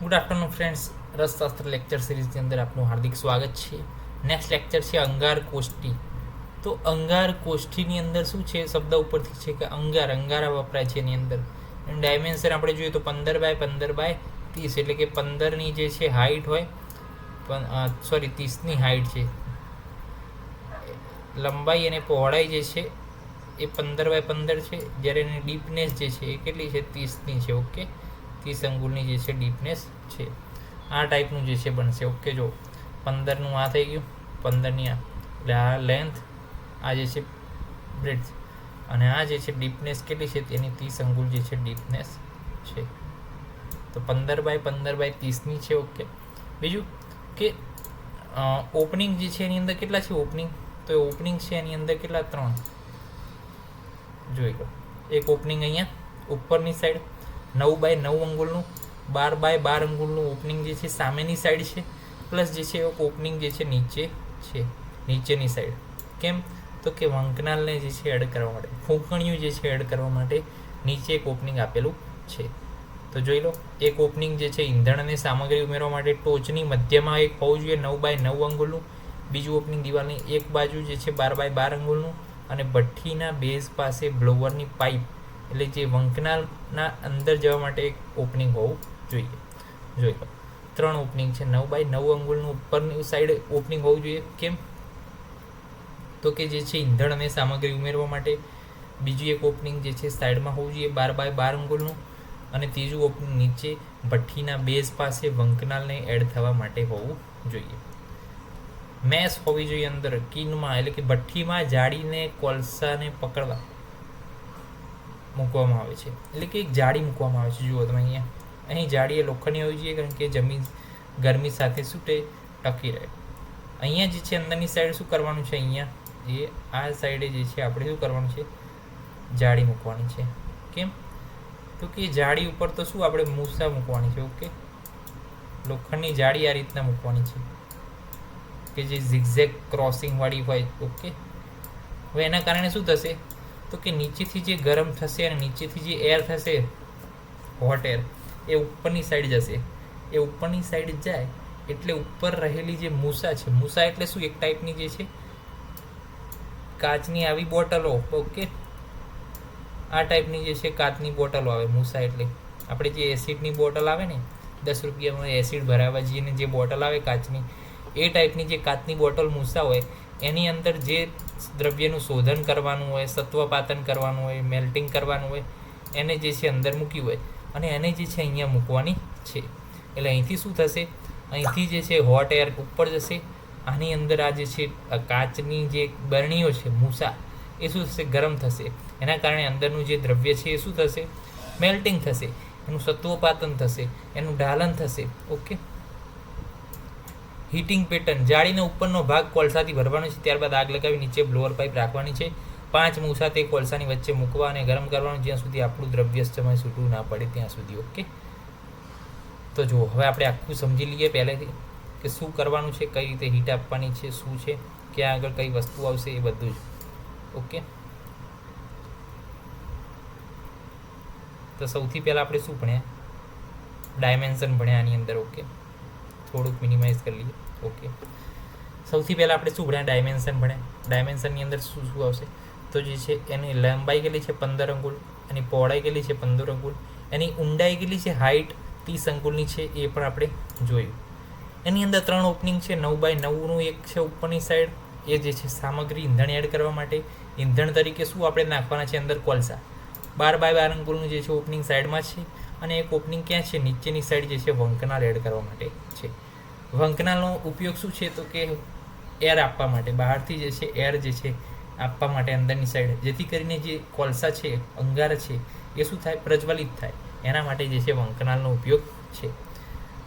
Good afternoon friends, રસશાસ્ત્ર lecture સિરીઝની અંદર આપનું હાર્દિક સ્વાગત છે. નેક્સ્ટ લેક્ચર છે અંગાર કોષ્ટી. તો અંગાર કોષ્ટીની અંદર શું છે, શબ્દ ઉપરથી છે કે અંગારા વપરાય છે એની અંદર. એનું ડાયમેન્શન આપણે જોઈએ તો 15x15x30, એટલે કે 15ની જે છે હાઇટ હોય, 30ની હાઇટ છે, લંબાઈ અને પહોળાઈ જે છે એ 15x15 છે. જ્યારે એની ડીપનેસ જે છે એ કેટલી છે, 30ની છે. ઓકે, 30 અંગુલની જે છે ડીપનેસ છે. આ ટાઈપનું જે છે બનશે. ઓકે, જો 15નું આ થઈ ગયું, 15ની આ, એટલે આ લેન્થ, આ જે છે બ્રેડ્થ, અને આ જે છે ડીપનેસ કેટલી છે તેની 30 અંગુલ જે છે ડીપનેસ છે. તો 15x15x30ની છે. ઓકે, બીજું કે ઓપનિંગ જે છે એની અંદર કેટલા છે ઓપનિંગ, તો ઓપનિંગ છે એની અંદર કેટલા, 3 જોઈ લો. એક ઓપનિંગ અહીંયા ઉપરની સાઈડ 9x9 અંગુલનું, 12x12 અંગુલનું ઓપનિંગ જે છે સામેની સાઈડ છે, પ્લસ જે છે એક ઓપનિંગ જે છે નીચે છે, નીચેની સાઈડ. કેમ, તો કે વંકનાલને જે છે એડ કરવા માટે, ફૂંકણીયું જે છે એડ કરવા માટે નીચે એક ઓપનિંગ આપેલું છે. તો જોઈ લો, એક ઓપનિંગ જે છે ઈંધણ અને સામગ્રી ઉમેરવા માટે ટોચની મધ્યમાં એક હોવું જોઈએ 9x9 અંગુલનું. બીજું ઓપનિંગ દિવાલની એક બાજુ જે છે 12x12 અંગુલનું, અને ભઠ્ઠીના બેઝ પાસે બ્લોવરની પાઇપ, એટલે જે વંકનાલના અંદર જવા માટે એક ઓપનિંગ હોવું જોઈએ. જોઈ લો, 3 ઓપનિંગ છે. 9x9 અંગુલનું ઉપરની સાઈડ ઓપનિંગ હોવું જોઈએ. કેમ, તો કે જે છે ઈંધણ અને સામગ્રી ઉમેરવા માટે. બીજું એક ઓપનિંગ જે છે સાઈડમાં હોવું જોઈએ 12x12 અંગુલનું, અને ત્રીજું ઓપનિંગ નીચે ભઠ્ઠીના બેઝ પાસે વંકનાલને એડ થવા માટે હોવું જોઈએ. મેસ હોવી જોઈએ અંદર કિનમાં, એટલે કે ભઠ્ઠીમાં જાળીને કોલસાને પકડવા મૂકવામાં આવે છે, એટલે કે એક જાળી મૂકવામાં આવે છે. જુઓ તમે અહીં જાળી એ લોખંડની હોવી જોઈએ, કારણ કે જમીન ગરમી સાથે શું ટકી રહે. અહીંયા જે છે અંદરની સાઈડ શું કરવાનું છે, અહીંયા એ આ સાઈડે જે છે આપણે શું કરવાનું છે, જાળી મૂકવાની છે. કેમ, તો કે જાળી ઉપર તો શું આપણે મૂસા મૂકવાની છે. ઓકે, લોખંડની જાળી આ રીતના મૂકવાની છે કે જે ઝિગઝેગ ક્રોસિંગ વાળી હોય. ઓકે, હવે એના કારણે શું થશે, તો કે નીચેથી જે ગરમ થશે અને નીચેથી જે એર થશે, હોટ એર, એ ઉપરની સાઈડ જશે. એ ઉપરની સાઈડ જાય એટલે ઉપર રહેલી જે મૂસા છે, મૂસા એટલે શું, એક ટાઈપની જે છે કાચની આવી બોટલો. ઓકે, આ ટાઈપની જે છે કાચની બોટલો આવે મૂસા. એટલે આપણે જે એસિડની બોટલ આવે ને, 10 રૂપિયામાં એસિડ ભરાવા જઈએ ને જે બોટલ આવે કાચની, એ ટાઈપની જે કાચની બોટલ મૂસા હોય, એની અંદર જે દ્રવ્યનું શોધન કરવાનું હોય, સત્વપાતન કરવાનું હોય, મેલ્ટિંગ કરવાનું હોય, એને જે છે અંદર મૂક્યું હોય, અને એને જે છે અહીંયા મૂકવાની છે. એટલે અહીંથી શું થશે, અહીંથી જે છે હોટ એર ઉપર જશે. આની અંદર આ જે છે કાચની જે બરણીઓ છે મૂસા, એ શું થશે, ગરમ થશે. એના કારણે અંદરનું જે દ્રવ્ય છે એ શું થશે, મેલ્ટિંગ થશે, એનું સત્વપાતન થશે, એનું ઢાલન થશે. ઓકે, હીટિંગ પેટર્ન, જાળીનો ઉપરનો ભાગ કોલસાથી ભરવાનો છે, ત્યારબાદ આગ લગાવી નીચે બ્લોઅર પાઇપ રાખવાની છે. 5 મૂસા તે કોલસાની વચ્ચે મૂકવા અને ગરમ કરવાનું, જ્યાં સુધી આપણું દ્રવ્ય સમય છૂટું ના પડે ત્યાં સુધી. ઓકે, તો જુઓ, હવે આપણે આખું સમજી લઈએ પહેલેથી કે શું કરવાનું છે, કઈ રીતે હીટ આપવાની છે, શું છે, ક્યાં આગળ કઈ વસ્તુ આવશે, એ બધું જ. ઓકે, તો સૌથી પહેલાં આપણે શું ભણ્યા, ડાયમેન્શન ભણ્યા આની અંદર. ઓકે, થોડુંક મિનિમાઇઝ કરી લઈએ. ઓકે, સૌથી પહેલાં આપણે શું ભણ્યા, ડાયમેન્શન ભણ્યા. ડાયમેન્શનની અંદર શું શું આવશે, તો જે છે એની લંબાઈ કેટલી છે 15 અંગુલ, એની પહોળાઈ કેટલી છે 15 અંગુલ, એની ઊંડાઈ કેટલી છે, હાઇટ 30 અંગુલની છે, એ પણ આપણે જોયું. એની અંદર 3 ઓપનિંગ છે, 9x9નું એક છે ઉપરની સાઈડ, એ જે છે સામગ્રી ઈંધણ એડ કરવા માટે. ઈંધણ તરીકે શું આપણે નાખવાના છે અંદર, કોલસા. 12x12 અંગુલનું જે છે ઓપનિંગ સાઈડમાં છે, અને એક ઓપનિંગ ક્યાં છે, નીચેની સાઈડ જે છે વંકનાલ એડ કરવા માટે છે. વંકનાલનો ઉપયોગ શું છે, તો કે એર આપવા માટે, બહારથી જે છે એર જે છે આપવા માટે અંદરની સાઈડ, જેથી કરીને જે કોલસા છે, અંગાર છે, એ શું થાય, પ્રજ્વલિત થાય. એના માટે જે છે વંકનાલનો ઉપયોગ છે.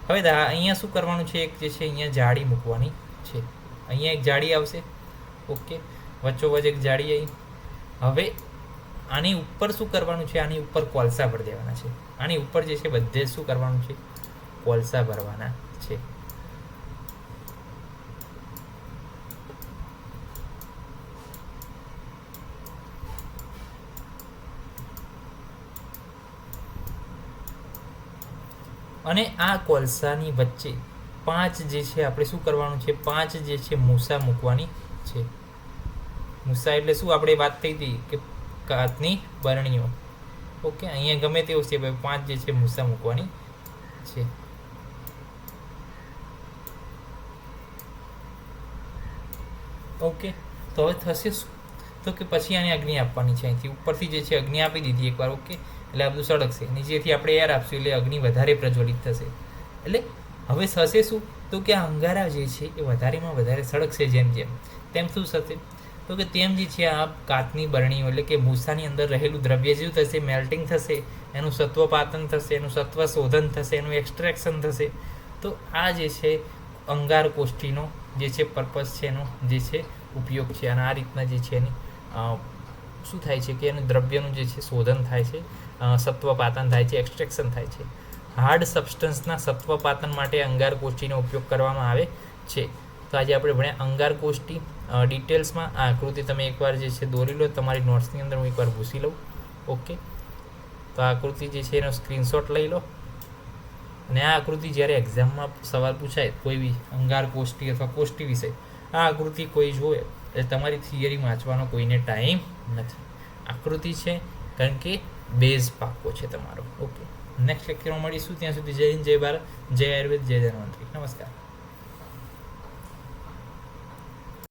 હવે અહીંયા શું કરવાનું છે, એક જે છે અહીંયા જાળી મૂકવાની છે. અહીંયા એક જાળી આવશે. ઓકે, વચ્ચોવચ્ચ એક જાળી આવી. હવે આની ઉપર શું કરવાનું છે, આની ઉપર કોલસા ભરી દેવાના છે. આની ઉપર જે છે બધે શું કરવાનું છે, કોલસા ભરવાના છે. અને આ કોલસાની વચ્ચે 5 જે છે આપણે શું કરવાનું છે, 5 જે છે મૂસા મૂકવાની છે. મૂસા એટલે શું, આપણે વાત થઈ હતી કે કાચની બરણીઓ. ઓકે, અહીંયા ગમે તેવું છે ભાઈ, 5 જે છે મૂસા મૂકવાની છે. ઓકે, તો હવે થશે શું, તો કે પછી આને અગ્નિ આપવાની છે. અહીંથી ઉપરથી જે છે અગ્નિ આપી દીધી એકવાર. ઓકે, એટલે આ બધું સળગશે. નીચેથી આપણે એર આપશું એટલે અગ્નિ વધારે પ્રજ્વલિત થશે. એટલે હવે થશે શું, તો કે આ અંગારા જે છે એ વધારેમાં વધારે સળગશે. જેમ જેમ તેમ શું થશે, તો કે તેમ જે છે આ કાચની બરણીઓ એટલે કે મૂસાની અંદર રહેલું દ્રવ્ય જેવું થશે, મેલ્ટિંગ થશે, એનું સત્વપાતન થશે, એનું સત્વ શોધન થશે, એનું એક્સ્ટ્રેક્શન થશે. તો આ જે છે અંગાર કોષ્ઠીનો જે છે પર્પઝ છે, એનો જે છે ઉપયોગ છે. અને આ રીતના જે છે એની શું થાય છે કે એનું દ્રવ્યનું જે છે શોધન થાય છે, સત્વપાતન થાય છે, એક્સ્ટ્રેક્શન થાય છે. હાર્ડ સબસ્ટન્સના સત્વપાતન માટે અંગાર કોષ્ઠીનો ઉપયોગ કરવામાં આવે છે. તો આજે આપણે ભણ્યા અંગાર કોષ્ઠી ડિટેલ્સમાં. આ આકૃતિ તમે એકવાર જે છે દોરી લો, તમારી નોટ્સની અંદર હું એકવાર ભૂસી લઉં. ઓકે, તો આ આકૃતિ જે છે એનો સ્ક્રીનશોટ લઈ લો. અને આ આકૃતિ જ્યારે એક્ઝામમાં સવાલ પૂછાય કોઈ બી અંગાર કોષ્ઠી અથવા કોષ્ઠી વિષય, આ આકૃતિ કોઈ જોવે એટલે તમારી થિયરી વાંચવાનો કોઈને ટાઈમ નથી. આકૃતિ છે કારણ કે બેઝ પાકો છે તમારો. ઓકે, નેક્સ્ટ લેક્ચરમાં મળીશું. ત્યાં સુધી જય હિન્દ, જય ભારત, જય આયુર્વેદ, જય ધન્વંતરી. નમસ્કાર.